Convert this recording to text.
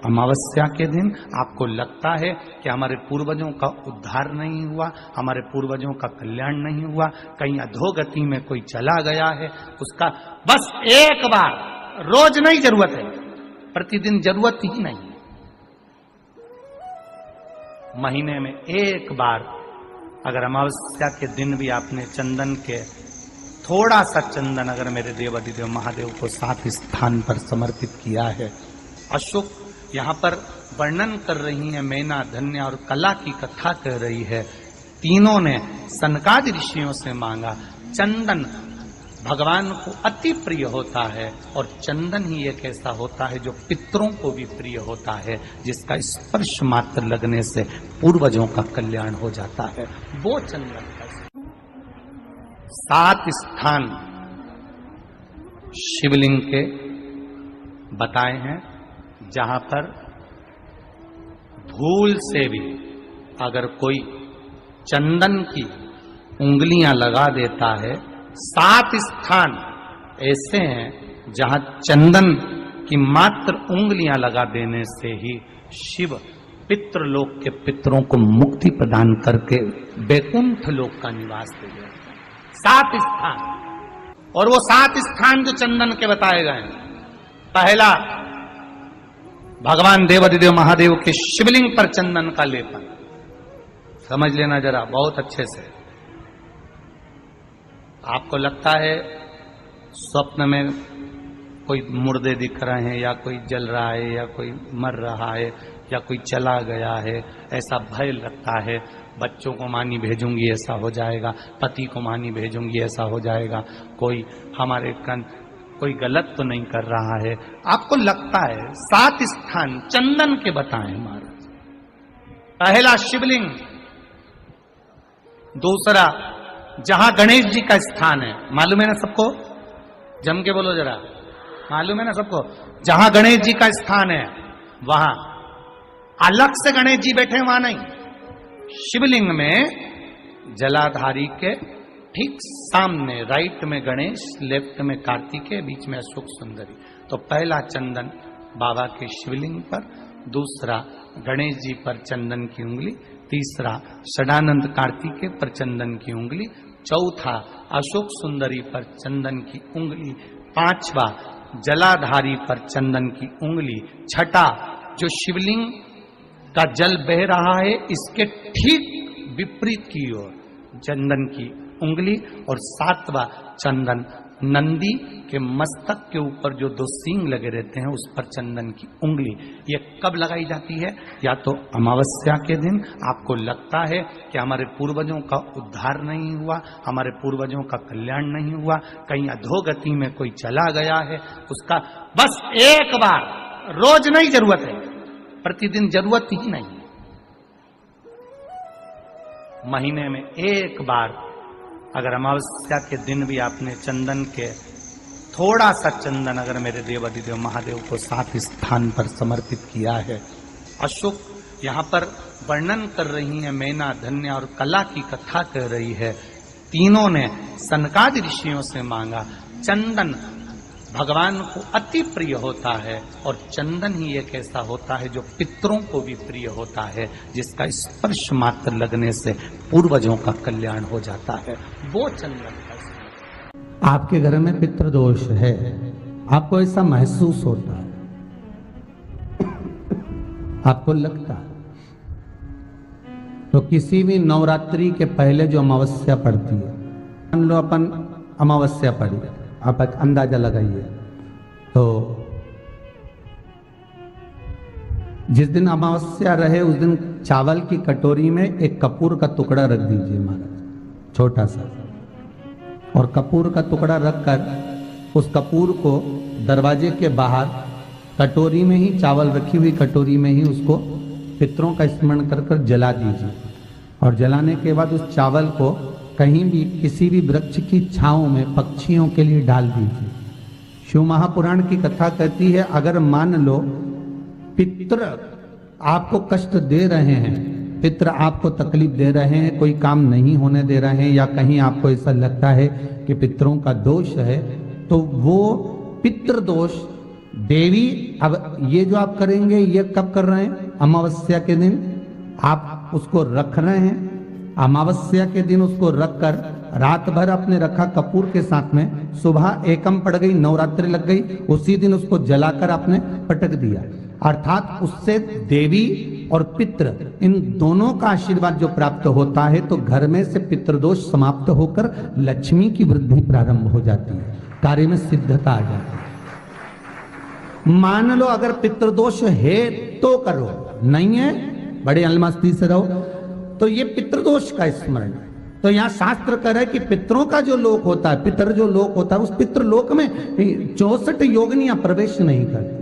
अमावस्या के दिन आपको लगता है कि हमारे पूर्वजों का उद्धार नहीं हुआ, हमारे पूर्वजों का कल्याण नहीं हुआ, कहीं अधोगति में कोई चला गया है, उसका बस एक बार, रोज नहीं जरूरत है, प्रतिदिन जरूरत ही नहीं, महीने में एक बार अगर अमावस्या के दिन भी आपने चंदन के थोड़ा सा चंदन अगर मेरे देवाधिदेव महादेव को 7 स्थान पर समर्पित किया है। अशोक यहाँ पर वर्णन कर रही है, मैना, धन्य और कला की कथा कह रही है। तीनों ने सनकादि ऋषियों से मांगा। चंदन भगवान को अति प्रिय होता है और चंदन ही एक ऐसा होता है जो पितरों को भी प्रिय होता है, जिसका स्पर्श मात्र लगने से पूर्वजों का कल्याण हो जाता है। वो चंदन का 7 स्थान शिवलिंग के बताए हैं, जहां पर भूल से भी अगर कोई चंदन की उंगलियां लगा देता है, 7 स्थान ऐसे हैं जहां चंदन की मात्र उंगलियां लगा देने से ही शिव पितृलोक के पितरों को मुक्ति प्रदान करके बैकुंठ लोक का निवास दे गए। 7 स्थान, और वो 7 स्थान जो चंदन के बताए गए हैं। पहला, भगवान देवाधिदेव महादेव के शिवलिंग पर चंदन का लेपन। समझ लेना जरा बहुत अच्छे से। आपको लगता है स्वप्न में कोई मुर्दे दिख रहे हैं, या कोई जल रहा है, या कोई मर रहा है, या कोई चला गया है, ऐसा भय लगता है। बच्चों को मानी भेजूंगी ऐसा हो जाएगा, पति को मानी भेजूंगी ऐसा हो जाएगा, कोई हमारे कोई गलत तो नहीं कर रहा है, आपको लगता है। 7 स्थान चंदन के बताएं महाराज। पहला शिवलिंग, दूसरा जहां गणेश जी का स्थान है, मालूम है ना सबको, जम के बोलो जरा, मालूम है ना सबको, जहां गणेश जी का स्थान है वहां अलग से गणेश जी बैठे, वहां नहीं। शिवलिंग में जलाधारी के ठीक सामने राइट में गणेश, लेफ्ट में कार्तिकेय, बीच में अशोक सुंदरी। तो पहला चंदन बाबा के शिवलिंग पर, दूसरा गणेश जी पर चंदन की उंगली, तीसरा षडानंद कार्तिकेय पर चंदन की उंगली, चौथा अशोक सुंदरी पर चंदन की उंगली, पांचवा जलाधारी पर चंदन की उंगली, छठा जो शिवलिंग का जल बह रहा है इसके ठीक विपरीत की ओर चंदन की उंगली, और 7वां चंदन नंदी के मस्तक के ऊपर जो 2 सींग लगे रहते हैं उस पर चंदन की उंगली। ये कब लगाई जाती है? या तो अमावस्या के दिन आपको लगता है कि हमारे पूर्वजों का उद्धार नहीं हुआ, हमारे पूर्वजों का कल्याण नहीं हुआ, कहीं अधोगति में कोई चला गया है, उसका बस एक बार, रोज नहीं जरूरत है, प्रतिदिन जरूरत ही नहीं, महीने में एक बार अगर अमावस्या के दिन भी आपने चंदन के थोड़ा सा चंदन अगर मेरे देवाधिदेव महादेव को 7 स्थान पर समर्पित किया है। अशोक यहाँ पर वर्णन कर रही है, मैना, धन्य और कला की कथा कह रही है। तीनों ने सनकादि ऋषियों से मांगा। चंदन भगवान को अति प्रिय होता है और चंदन ही एक ऐसा होता है जो पितरों को भी प्रिय होता है, जिसका स्पर्श मात्र लगने से पूर्वजों का कल्याण हो जाता है। वो चंदन का। आपके घर में पितृदोष है, आपको ऐसा महसूस होता है, आपको लगता है, तो किसी भी नवरात्रि के पहले जो अमावस्या पड़ती है, मान लो अपन अमावस्या पड़ी, आप एक अंदाजा लगाइए, तो जिस दिन अमावस्या रहे उस दिन चावल की कटोरी में एक कपूर का टुकड़ा रख दीजिए महाराज, छोटा सा, और कपूर का टुकड़ा रखकर उस कपूर को दरवाजे के बाहर कटोरी में ही, चावल रखी हुई कटोरी में ही उसको पितरों का स्मरण कर कर जला दीजिए। और जलाने के बाद उस चावल को कहीं भी किसी भी वृक्ष की छांव में पक्षियों के लिए डाल दीजिए। शिव महापुराण की कथा कहती है, अगर मान लो पितृ आपको कष्ट दे रहे हैं, पितृ आपको तकलीफ दे रहे हैं, कोई काम नहीं होने दे रहे हैं, या कहीं आपको ऐसा लगता है कि पितरों का दोष है, तो वो पितृ दोष देवी, अब ये जो आप करेंगे ये कब कर रहे हैं? अमावस्या के दिन आप उसको रख रहे हैं। अमावस्या के दिन उसको रखकर रात भर आपने रखा कपूर के साथ में, सुबह एकम पड़ गई, नवरात्रि लग गई, उसी दिन उसको जलाकर आपने पटक दिया। अर्थात उससे देवी और पितृ इन दोनों का आशीर्वाद जो प्राप्त होता है, तो घर में से पितृदोष समाप्त होकर लक्ष्मी की वृद्धि प्रारंभ हो जाती है, कार्य में सिद्धता आ जाती है। मान लो अगर पितृदोष है तो करो, नहीं है बड़े अलमस्ती से रहो। तो ये पितृदोष का स्मरण। तो यहाँ शास्त्र कह रहा है कि पितरों का जो लोक होता है, पितर जो लोक होता है, उस पितृलोक में 64 योगिनियां प्रवेश नहीं करती।